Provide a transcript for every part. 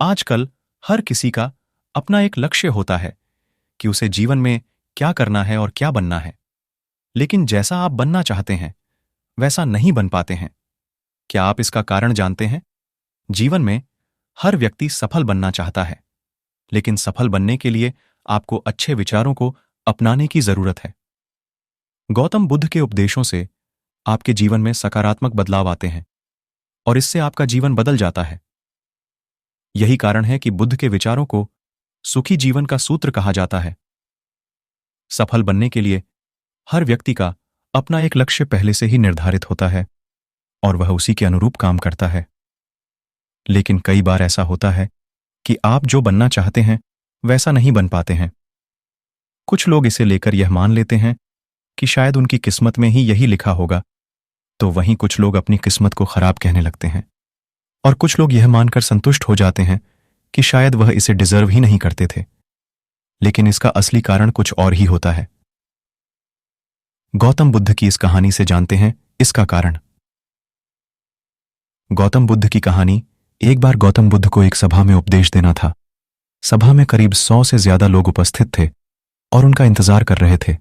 आजकल हर किसी का अपना एक लक्ष्य होता है कि उसे जीवन में क्या करना है और क्या बनना है। लेकिन जैसा आप बनना चाहते हैं वैसा नहीं बन पाते हैं। क्या आप इसका कारण जानते हैं? जीवन में हर व्यक्ति सफल बनना चाहता है, लेकिन सफल बनने के लिए आपको अच्छे विचारों को अपनाने की जरूरत है। गौतम बुद्ध के उपदेशों से आपके जीवन में सकारात्मक बदलाव आते हैं और इससे आपका जीवन बदल जाता है। यही कारण है कि बुद्ध के विचारों को सुखी जीवन का सूत्र कहा जाता है। सफल बनने के लिए हर व्यक्ति का अपना एक लक्ष्य पहले से ही निर्धारित होता है और वह उसी के अनुरूप काम करता है। लेकिन कई बार ऐसा होता है कि आप जो बनना चाहते हैं वैसा नहीं बन पाते हैं। कुछ लोग इसे लेकर यह मान लेते हैं कि शायद उनकी किस्मत में ही यही लिखा होगा, तो वहीं कुछ लोग अपनी किस्मत को खराब कहने लगते हैं और कुछ लोग यह मानकर संतुष्ट हो जाते हैं कि शायद वह इसे डिजर्व ही नहीं करते थे। लेकिन इसका असली कारण कुछ और ही होता है। गौतम बुद्ध की इस कहानी से जानते हैं इसका कारण। गौतम बुद्ध की कहानी। एक बार गौतम बुद्ध को एक सभा में उपदेश देना था। सभा में करीब 100 से ज्यादा लोग उपस्थित थे और उनका इंतजार कर रहे थे।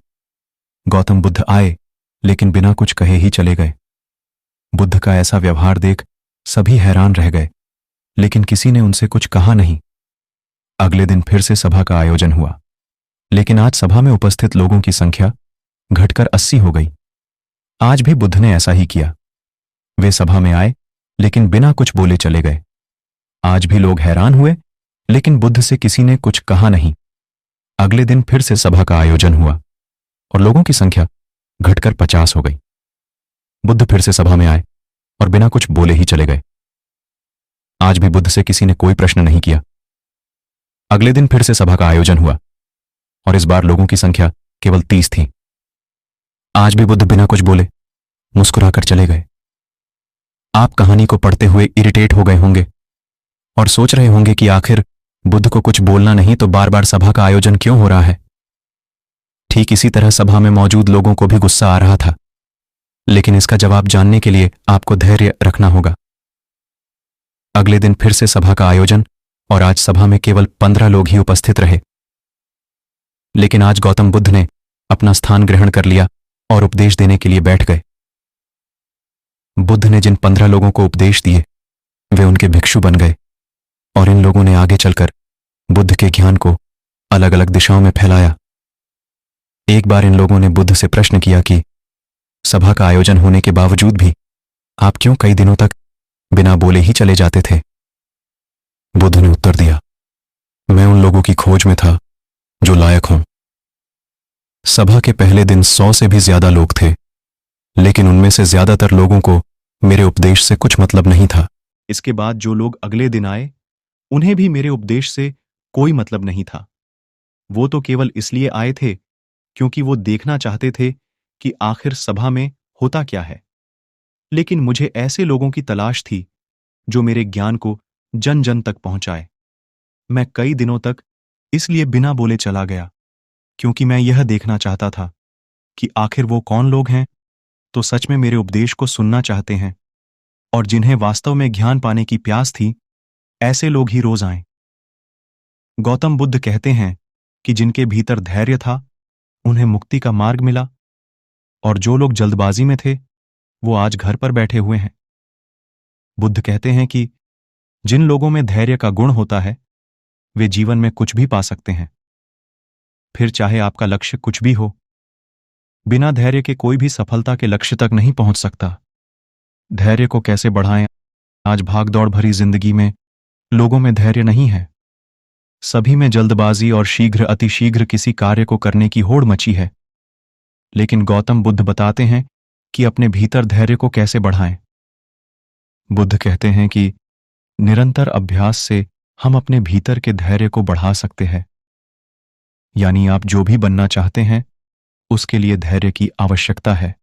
गौतम बुद्ध आए, लेकिन बिना कुछ कहे ही चले गए। बुद्ध का ऐसा व्यवहार देख सभी हैरान रह गए, लेकिन किसी ने उनसे कुछ कहा नहीं। अगले दिन फिर से सभा का आयोजन हुआ, लेकिन आज सभा में उपस्थित लोगों की संख्या घटकर 80 हो गई। आज भी बुद्ध ने ऐसा ही किया। वे सभा में आए, लेकिन बिना कुछ बोले चले गए। आज भी लोग हैरान हुए, लेकिन बुद्ध से किसी ने कुछ कहा नहीं। अगले दिन फिर से सभा का आयोजन हुआ और लोगों की संख्या घटकर 50 हो गई। बुद्ध फिर से सभा में आए और बिना कुछ बोले ही चले गए। आज भी बुद्ध से किसी ने कोई प्रश्न नहीं किया। अगले दिन फिर से सभा का आयोजन हुआ और इस बार लोगों की संख्या केवल 30 थी। आज भी बुद्ध बिना कुछ बोले मुस्कुराकर चले गए। आप कहानी को पढ़ते हुए इरिटेट हो गए होंगे और सोच रहे होंगे कि आखिर बुद्ध को कुछ बोलना नहीं तो बार बार सभा का आयोजन क्यों हो रहा है। ठीक इसी तरह सभा में मौजूद लोगों को भी गुस्सा आ रहा था, लेकिन इसका जवाब जानने के लिए आपको धैर्य रखना होगा। अगले दिन फिर से सभा का आयोजन और आज सभा में केवल 15 लोग ही उपस्थित रहे। लेकिन आज गौतम बुद्ध ने अपना स्थान ग्रहण कर लिया और उपदेश देने के लिए बैठ गए। बुद्ध ने जिन 15 लोगों को उपदेश दिए वे उनके भिक्षु बन गए और इन लोगों ने आगे चलकर बुद्ध के ज्ञान को अलग अलग दिशाओं में फैलाया। एक बार इन लोगों ने बुद्ध से प्रश्न किया कि सभा का आयोजन होने के बावजूद भी आप क्यों कई दिनों तक बिना बोले ही चले जाते थे। बुद्ध ने उत्तर दिया, मैं उन लोगों की खोज में था जो लायक हों। सभा के पहले दिन 100 से भी ज्यादा लोग थे, लेकिन उनमें से ज्यादातर लोगों को मेरे उपदेश से कुछ मतलब नहीं था। इसके बाद जो लोग अगले दिन आए उन्हें भी मेरे उपदेश से कोई मतलब नहीं था। वो तो केवल इसलिए आए थे क्योंकि वो देखना चाहते थे कि आखिर सभा में होता क्या है। लेकिन मुझे ऐसे लोगों की तलाश थी जो मेरे ज्ञान को जन जन तक पहुंचाए। मैं कई दिनों तक इसलिए बिना बोले चला गया क्योंकि मैं यह देखना चाहता था कि आखिर वो कौन लोग हैं तो सच में मेरे उपदेश को सुनना चाहते हैं और जिन्हें वास्तव में ज्ञान पाने की प्यास थी, ऐसे लोग ही रोज आए। गौतम बुद्ध कहते हैं कि जिनके भीतर धैर्य था उन्हें मुक्ति का मार्ग मिला और जो लोग जल्दबाजी में थे वो आज घर पर बैठे हुए हैं। बुद्ध कहते हैं कि जिन लोगों में धैर्य का गुण होता है वे जीवन में कुछ भी पा सकते हैं, फिर चाहे आपका लक्ष्य कुछ भी हो। बिना धैर्य के कोई भी सफलता के लक्ष्य तक नहीं पहुंच सकता। धैर्य को कैसे बढ़ाएं? आज भागदौड़ भरी जिंदगी में लोगों में धैर्य नहीं है। सभी में जल्दबाजी और शीघ्र अतिशीघ्र किसी कार्य को करने की होड़ मची है। लेकिन गौतम बुद्ध बताते हैं कि अपने भीतर धैर्य को कैसे बढ़ाएं। बुद्ध कहते हैं कि निरंतर अभ्यास से हम अपने भीतर के धैर्य को बढ़ा सकते हैं। यानी आप जो भी बनना चाहते हैं उसके लिए धैर्य की आवश्यकता है।